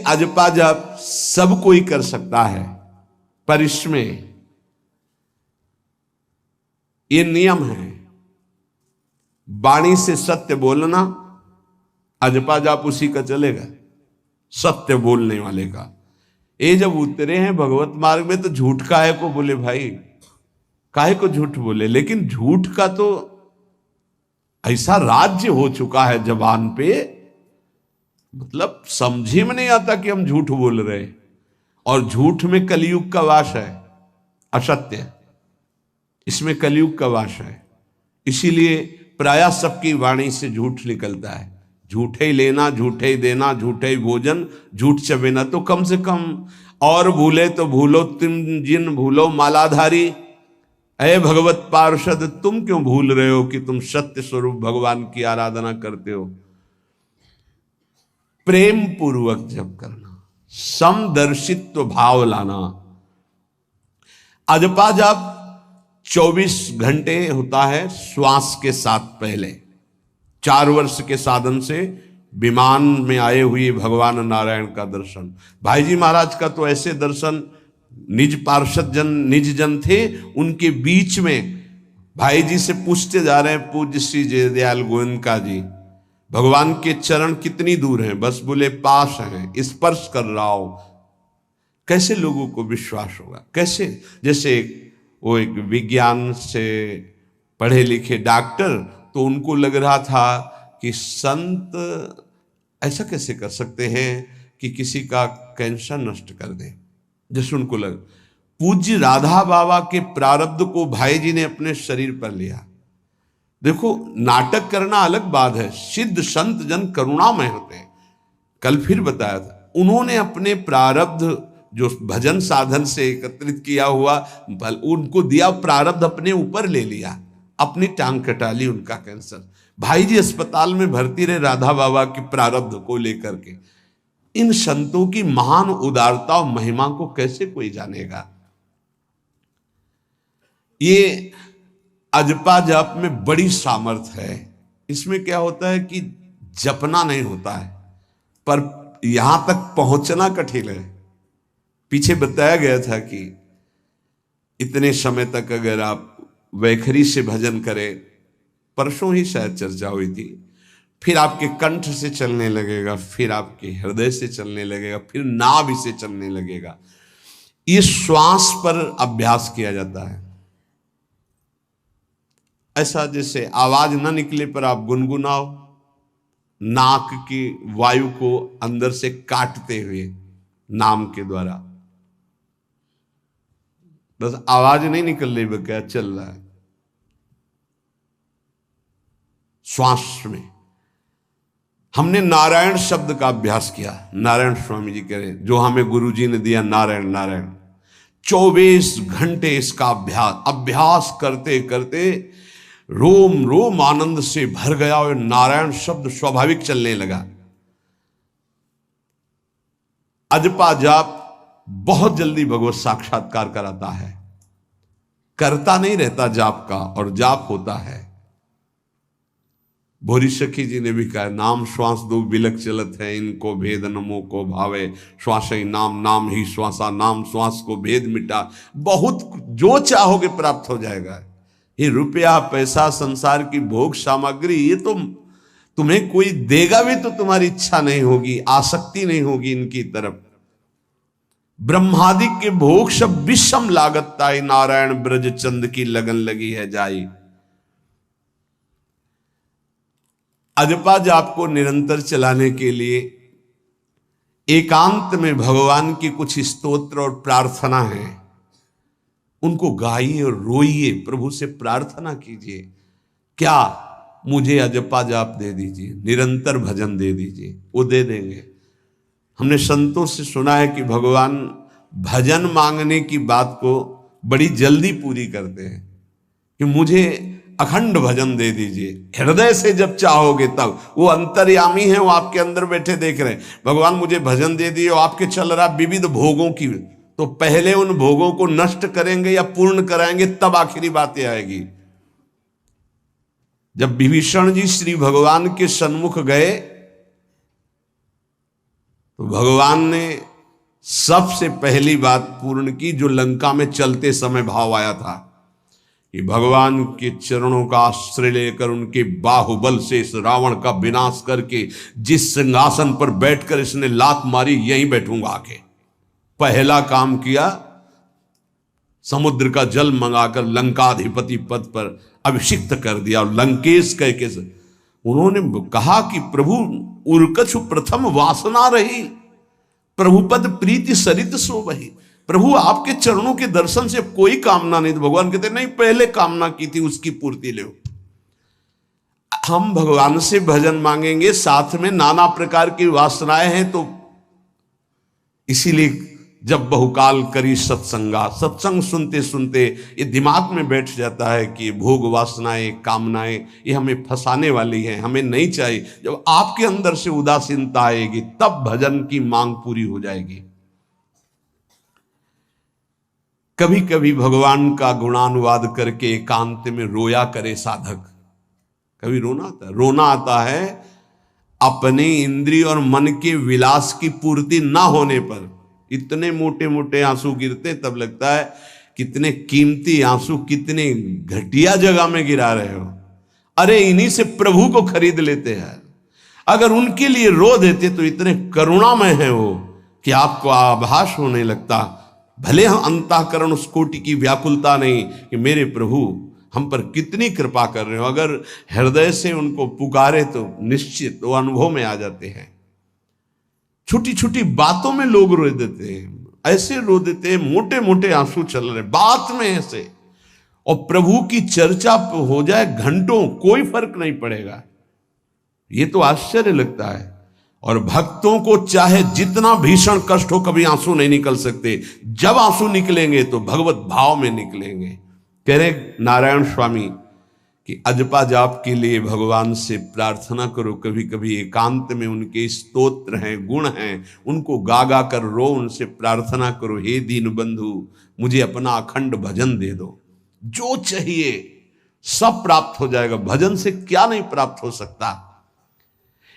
अजपा जाप सब कोई कर सकता है, पर इसमें ये नियम है, वाणी से सत्य बोलना, अजपा जाप उसी का चलेगा, सत्य बोलने वाले का। ये जब उतरे हैं भगवत मार्ग में तो झूठ काहे को बोले भाई, काहे को झूठ बोले। लेकिन झूठ का तो ऐसा राज्य हो चुका है जबान पे, मतलब समझे में नहीं आता कि हम झूठ बोल रहे। और झूठ में कलयुग का वास है, असत्य, इसमें कलयुग का वास है। इसीलिए प्रायः सबकी वाणी से झूठ निकलता है। झूठे ही लेना, झूठे ही देना, झूठे ही भोजन, झूठ चबेना। तो कम से कम और भूले तो भूलो तुम जिन भूलो मालाधारी, अय भगवत पार्षद तुम क्यों भूल रहे हो कि तुम सत्य स्वरूप भगवान की आराधना करते हो। प्रेम पूर्वक जप करना, समदर्शित्व भाव लाना। अजपा जाप 24 घंटे होता है श्वास के साथ। पहले 4 वर्ष के साधन से विमान में आए हुए भगवान नारायण का दर्शन। भाई जी महाराज का तो ऐसे दर्शन, निज पार्षद जन निज जन थे, उनके बीच में भाई जी से पूछते जा रहे हैं पूज्य श्री जयदयाल गोयनका जी, भगवान के चरण कितनी दूर हैं? बस बोले पास हैं, स्पर्श कर रहा हो। कैसे लोगों को विश्वास होगा? कैसे? जैसे वो एक विज्ञान से पढ़े लिखे डॉक्टर, तो उनको लग रहा था कि संत ऐसा कैसे कर सकते हैं कि किसी का कैंसर नष्ट कर दें। जैसे उनको लग, पूज्य राधा बाबा के प्रारब्ध को भाई जी ने अपने शरीर पर लिया। देखो, नाटक करना अलग बात है, सिद्ध संत जन करुणामय होते हैं। कल फिर बताया था, उन्होंने अपने प्रारब्ध जो भजन साधन से एकत्रित किया हुआ उनको दिया, प्रारब्ध अपने ऊपर ले लिया, अपनी टांग कटा ली उनका कैंसर। भाई जी अस्पताल में भर्ती रहे राधा बाबा के प्रारब्ध को लेकर के। इन संतों की महान उदारता और महिमा को कैसे कोई जानेगा। ये अजपा जाप में बड़ी सामर्थ्य है। इसमें क्या होता है कि जपना नहीं होता है, पर यहां तक पहुंचना कठिन है। पीछे बताया गया था कि इतने समय तक अगर आप वैखरी से भजन करें, परसों ही शायद चर्चा हुई थी, फिर आपके कंठ से चलने लगेगा, फिर आपके हृदय से चलने लगेगा, फिर नाभि से चलने लगेगा। ये श्वास पर अभ्यास किया जाता है। ऐसा जैसे आवाज ना निकले पर आप गुनगुनाओ, नाक की वायु को अंदर से काटते हुए नाम के द्वारा, बस आवाज नहीं निकल रही, वो क्या चल रहा है श्वास में। हमने नारायण शब्द का अभ्यास किया। नारायण स्वामी जी कह रहे, जो हमें गुरुजी ने दिया, नारायण नारायण। 24 घंटे इसका अभ्यास करते करते रोम रोम आनंद से भर गया और नारायण शब्द स्वाभाविक चलने लगा। अजपा जाप बहुत जल्दी भगवत साक्षात्कार कराता है। करता नहीं रहता जाप का, और जाप होता है। भोरी सखी जी ने भी कहा, नाम श्वास दो बिलक चलत है, इनको भेद नमो को भावे, श्वास ही नाम नाम ही श्वासा, नाम श्वास को भेद मिटा। बहुत जो चाहोगे प्राप्त हो जाएगा। ये रुपया पैसा संसार की भोग सामग्री, ये तो तुम्हें कोई देगा भी तो तुम्हारी इच्छा नहीं होगी, आसक्ति नहीं होगी इनकी तरफ। ब्रह्मादि के भोग सब विषम लागत ताई, नारायण ब्रज चंद की लगन लगी है जाई। अजपा जाप को निरंतर चलाने के लिए एकांत में भगवान की कुछ स्तोत्र और प्रार्थना है, उनको गाइए और रोइए, प्रभु से प्रार्थना कीजिए। क्या? मुझे अजपा जाप दे दीजिए, निरंतर भजन दे दीजिए, वो दे देंगे। हमने संतों से सुना है कि भगवान भजन मांगने की बात को बड़ी जल्दी पूरी करते हैं, कि मुझे अखंड भजन दे दीजिए, हृदय से जब चाहोगे तब। वो अंतर्यामी है, वो आपके अंदर बैठे देख रहे हैं। भगवान मुझे भजन दे दिए, आपके चल रहा विविध भोगों की, तो पहले उन भोगों को नष्ट करेंगे या पूर्ण कराएंगे, तब आखिरी बातें आएगी। जब विभीषण जी श्री भगवान के सन्मुख गए तो भगवान ने सबसे पहली बात पूर्ण की जो लंका में चलते समय भाव आया था कि भगवान के चरणों का आश्रय लेकर उनके बाहुबल से इस रावण का विनाश करके जिस सिंहासन पर बैठकर इसने लात मारी यहीं बैठूंगा आके। पहला काम किया, समुद्र का जल मंगाकर लंकाधिपति पद पर अभिषिक्त कर दिया। और लंकेश कह के उन्होंने कहा कि प्रभु उर्कछु प्रथम वासना रही, प्रभुपद प्रीति सरित सो वही। प्रभु आपके चरणों के दर्शन से कोई कामना नहीं। तो भगवान कहते नहीं, पहले कामना की थी उसकी पूर्ति ले। हम भगवान से भजन मांगेंगे, साथ में नाना प्रकार की वासनाएं हैं, तो इसीलिए जब बहुकाल करी सत्संगा, सत्संग सुनते सुनते ये दिमाग में बैठ जाता है कि भोग वासनाएं कामनाएं ये हमें फंसाने वाली हैं, हमें नहीं चाहिए। जब आपके अंदर से उदासीनता आएगी तब भजन की मांग पूरी हो जाएगी। कभी कभी भगवान का गुणानुवाद करके एकांत में रोया करे साधक। कभी रोना आता है अपने इंद्रिय और मन के विलास की पूर्ति ना होने पर। इतने मोटे मोटे आंसू गिरते, तब लगता है कितने कीमती आंसू कितने घटिया जगह में गिरा रहे हो। अरे इन्हीं से प्रभु को खरीद लेते हैं। अगर उनके लिए रो देते तो इतने करुणामय हैं वो कि आपको आभास होने लगता। भले हम अंतःकरण उस कोटि की व्याकुलता नहीं कि मेरे प्रभु हम पर कितनी कृपा कर रहे हो, अगर हृदय से उनको पुकारे तो निश्चित वो अनुभव में आ जाते हैं। छोटी छोटी बातों में लोग रो देते हैं, ऐसे रो देते हैं, मोटे मोटे आंसू चल रहे बात में ऐसे। और प्रभु की चर्चा हो जाए घंटों, कोई फर्क नहीं पड़ेगा। ये तो आश्चर्य लगता है। और भक्तों को चाहे जितना भीषण कष्ट हो, कभी आंसू नहीं निकल सकते। जब आंसू निकलेंगे तो भगवत भाव में निकलेंगे। कह रहे नारायण स्वामी कि अजपा जाप के लिए भगवान से प्रार्थना करो। कभी कभी एकांत में उनके स्तोत्र हैं, गुण हैं, उनको गा गा कर रो, उनसे प्रार्थना करो, हे दीन बंधु मुझे अपना अखंड भजन दे दो। जो चाहिए सब प्राप्त हो जाएगा। भजन से क्या नहीं प्राप्त हो सकता।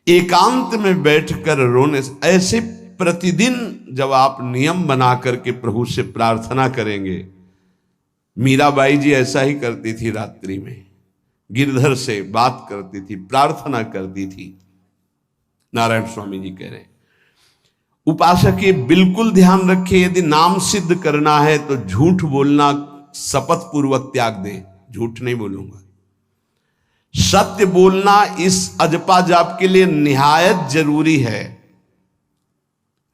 एकांत में बैठकर रोने से, ऐसे प्रतिदिन जब आप नियम बना करके प्रभु से प्रार्थना करेंगे। मीराबाई जी ऐसा ही करती थी, रात्रि में गिरधर से बात करती थी, प्रार्थना करती थी। नारायण स्वामी जी कह रहे हैं उपासक ये बिल्कुल ध्यान रखे, यदि नाम सिद्ध करना है तो झूठ बोलना शपथ पूर्वक त्याग दे। झूठ नहीं बोलूंगा, सत्य बोलना इस अजपा जाप के लिए निहायत जरूरी है,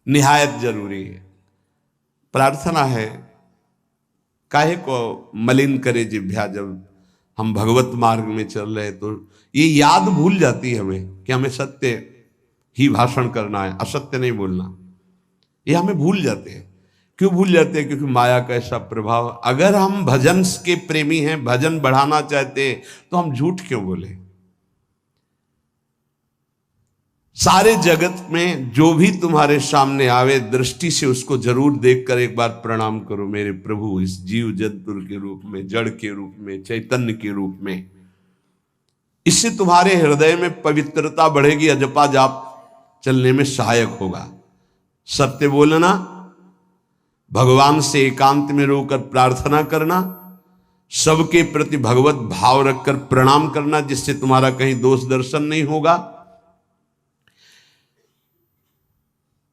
निहायत जरूरी है। प्रार्थना है, काहे को मलिन करे जिह्वा। जब हम भगवत मार्ग में चल रहे तो ये याद भूल जाती है हमें कि हमें सत्य ही भाषण करना है, असत्य नहीं बोलना। ये हमें भूल जाते हैं। क्यों भूल जाते हैं? क्योंकि माया का ऐसा प्रभाव। अगर हम भजन के प्रेमी हैं, भजन बढ़ाना चाहते हैं, तो हम झूठ क्यों बोले? सारे जगत में जो भी तुम्हारे सामने आवे, दृष्टि से उसको जरूर देखकर एक बार प्रणाम करो। मेरे प्रभु इस जीव जंतु के रूप में, जड़ के रूप में, चैतन्य के रूप में। इससे तुम्हारे हृदय में पवित्रता बढ़ेगी, अजपा जाप चलने में सहायक होगा। सत्य बोलना, भगवान से एकांत में रोकर प्रार्थना करना, सबके प्रति भगवत भाव रखकर प्रणाम करना, जिससे तुम्हारा कहीं दोष दर्शन नहीं होगा।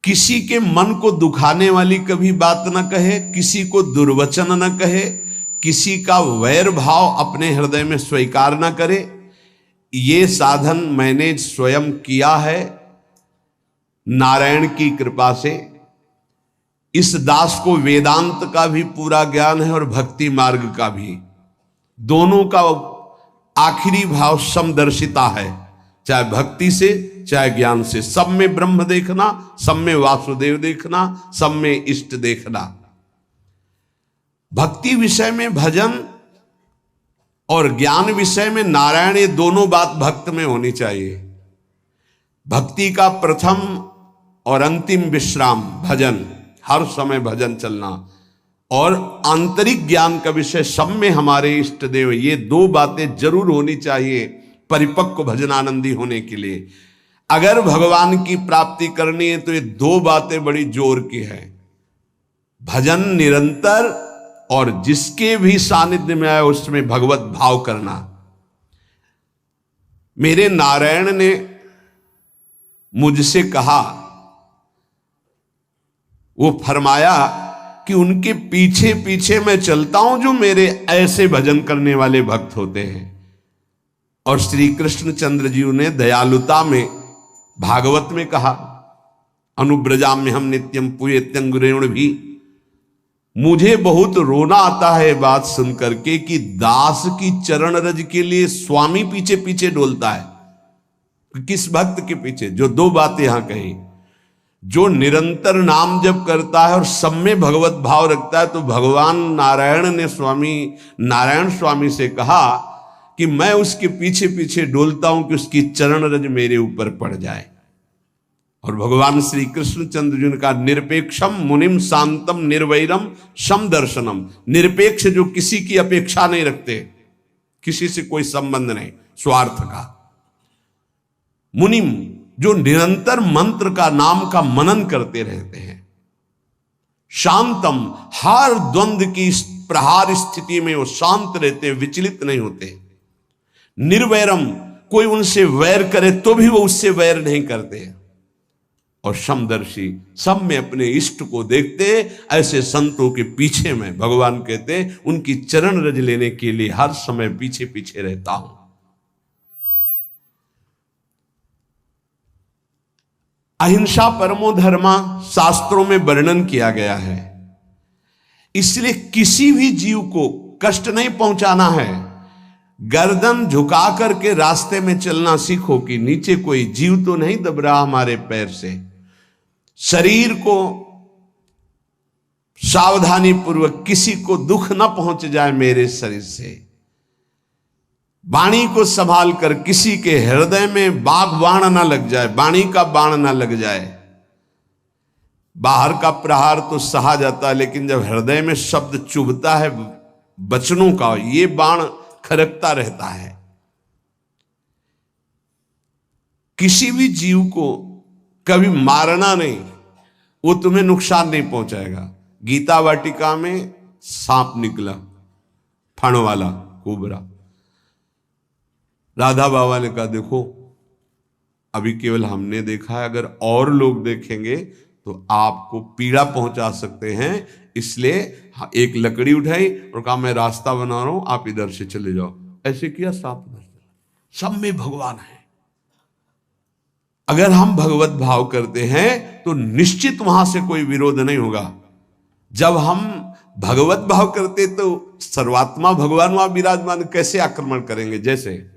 किसी के मन को दुखाने वाली कभी बात न कहे, किसी को दुर्वचन न कहे, किसी का वैर भाव अपने हृदय में स्वीकार न करे। ये साधन मैंने स्वयं किया है नारायण की कृपा से। इस दास को वेदांत का भी पूरा ज्ञान है और भक्ति मार्ग का भी। दोनों का आखिरी भाव समदर्शिता है, चाहे भक्ति से चाहे ज्ञान से। सब में ब्रह्म देखना, सब में वासुदेव देखना, सब में इष्ट देखना। भक्ति विषय में भजन और ज्ञान विषय में नारायण, ये दोनों बात भक्त में होनी चाहिए। भक्ति का प्रथम और अंतिम विश्राम भजन, हर समय भजन चलना। और आंतरिक ज्ञान का विषय, सब में हमारे इष्ट देव। ये दो बातें जरूर होनी चाहिए परिपक्व भजनानंदी होने के लिए। अगर भगवान की प्राप्ति करनी है तो ये दो बातें बड़ी जोर की है, भजन निरंतर और जिसके भी सानिध्य में आए उसमें भगवत भाव करना। मेरे नारायण ने मुझसे कहा, वो फरमाया कि उनके पीछे पीछे मैं चलता हूं जो मेरे ऐसे भजन करने वाले भक्त होते हैं। और श्री कृष्णचंद्र जी ने दयालुता में भागवत में कहा, अनुब्रजाम में हम नित्यम पुयत्यंगुरेण भी। मुझे बहुत रोना आता है बात सुनकर के कि दास की चरण रज के लिए स्वामी पीछे पीछे डोलता है। किस भक्त के पीछे? जो दो बातें यहां कही, जो निरंतर नाम जप करता है और सब में भगवत भाव रखता है। तो भगवान नारायण ने नारायण स्वामी से कहा कि मैं उसके पीछे पीछे डोलता हूं कि उसकी चरण रज मेरे ऊपर पड़ जाए। और भगवान श्री कृष्णचंद्र जी ने कहा, निरपेक्षम मुनिम शांतम निर्वैरम सम दर्शनम। निरपेक्ष जो किसी की अपेक्षा नहीं रखते, किसी से कोई संबंध नहीं, स्वार्थ का। मुनिम जो निरंतर मंत्र का नाम का मनन करते रहते हैं। शांतम हर द्वंद्व की प्रहार स्थिति में वो शांत रहते, विचलित नहीं होते। निर्वैरम कोई उनसे वैर करे तो भी वो उससे वैर नहीं करते। और समदर्शी सब में अपने इष्ट को देखते। ऐसे संतों के पीछे में भगवान कहते उनकी चरण रज लेने के लिए हर समय पीछे पीछे रहता हूं। अहिंसा परमो धर्मा शास्त्रों में वर्णन किया गया है। इसलिए किसी भी जीव को कष्ट नहीं पहुंचाना है। गर्दन झुका करके रास्ते में चलना सीखो कि नीचे कोई जीव तो नहीं दब रहा हमारे पैर से। शरीर को सावधानी पूर्वक, किसी को दुख न पहुंच जाए मेरे शरीर से। वाणी को संभाल कर, किसी के हृदय में बाघ बाण ना लग जाए, वाणी का बाण ना लग जाए। बाहर का प्रहार तो सहा जाता है, लेकिन जब हृदय में शब्द चुभता है वचनों का, ये बाण खरकता रहता है। किसी भी जीव को कभी मारना नहीं, वो तुम्हें नुकसान नहीं पहुंचाएगा। गीता वाटिका में सांप निकला, फण वाला कोबरा। राधा बाबा ने कहा, देखो अभी केवल हमने देखा है, अगर और लोग देखेंगे तो आपको पीड़ा पहुंचा सकते हैं। इसलिए एक लकड़ी उठाई और कहा, मैं रास्ता बना रहा हूं, आप इधर से चले जाओ। ऐसे किया, सांप उधर चला। सब में भगवान है। अगर हम भगवत भाव करते हैं तो निश्चित वहां से कोई विरोध नहीं होगा। जब हम भगवत भाव करते तो सर्वात्मा भगवान वहां विराजमान, कैसे आक्रमण करेंगे? जैसे